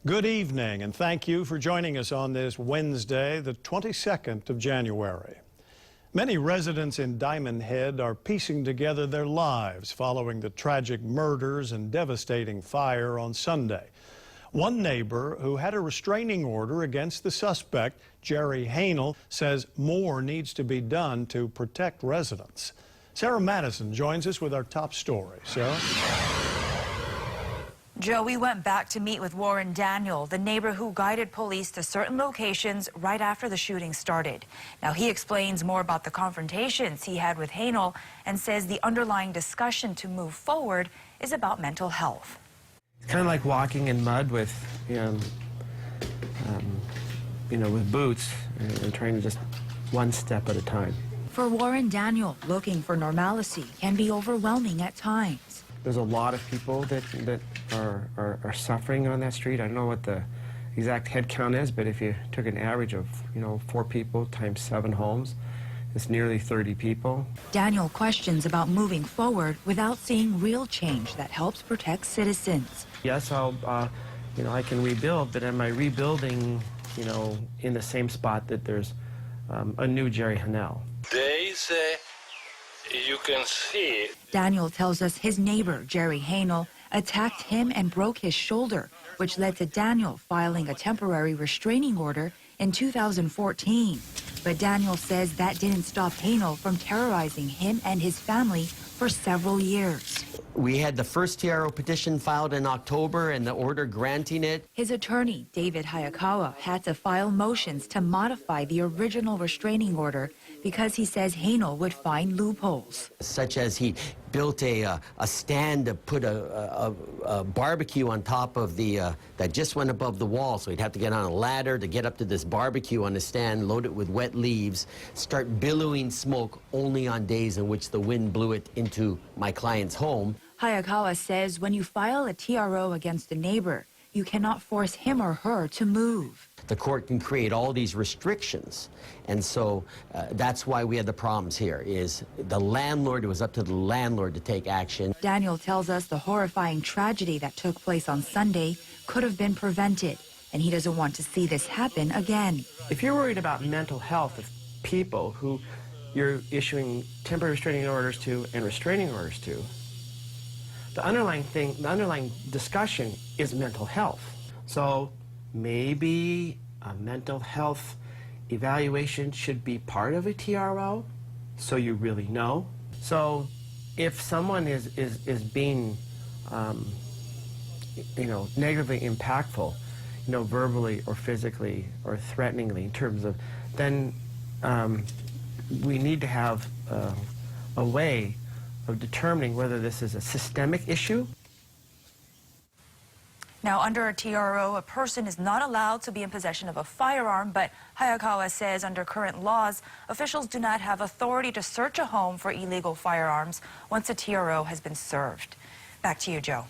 Good evening, and thank you for joining us on this Wednesday, the 22nd of January. Many residents in Diamond Head are piecing together their lives following the tragic murders and devastating fire on Sunday. One neighbor who had a restraining order against the suspect, Jerry Hanel, says more needs to be done to protect residents. Sarah Madison joins us with our top story. Sarah? Joe, we went back to meet with Warren Daniel, the neighbor who guided police to certain locations right after the shooting started. Now, he explains more about the confrontations he had with Hanel and says the underlying discussion to move forward is about mental health. It's kind of like walking in mud with, with boots and trying to just one step at a time. For Warren Daniel, looking for normalcy can be overwhelming at times. There's a lot of people that are suffering on that street. I don't know what the exact head count is, but if you took an average of, 4 people times 7 homes, it's nearly 30 people. Daniel questions about moving forward without seeing real change that helps protect citizens. Yes, I can rebuild, but am I rebuilding, in the same spot that there's a new Jerry Hanel? They say you can see. Daniel tells us his neighbor, Jerry Hanel, attacked him and broke his shoulder, which led to Daniel filing a temporary restraining order in 2014. But Daniel says that didn't stop Hanel from terrorizing him and his family for several years. We had the first TRO petition filed in October and the order granting it. His attorney, David Hayakawa, had to file motions to modify the original restraining order because he says Hanel would find loopholes. Such as he built a stand to put a barbecue on top of that just went above the wall, so he'd have to get on a ladder to get up to this barbecue on the stand, load it with wet leaves, start billowing smoke only on days in which the wind blew it into my client's home. Hayakawa says when you file a TRO against a neighbor, you cannot force him or her to move. The court can create all these restrictions, and so that's why we had the problems here, is the landlord, it was up to the landlord to take action. Daniel tells us the horrifying tragedy that took place on Sunday could have been prevented, and he doesn't want to see this happen again. If you're worried about mental health of people who you're issuing temporary restraining orders to and restraining orders to, the underlying discussion is mental health. So maybe a mental health evaluation should be part of a TRO, so you really know. So if someone is being, negatively impactful, verbally or physically or threateningly in terms of, then we need to have a way of determining whether this is a systemic issue. Now, under a TRO, a person is not allowed to be in possession of a firearm, but Hayakawa says under current laws, officials do not have authority to search a home for illegal firearms once a TRO has been served. Back to you, Joe.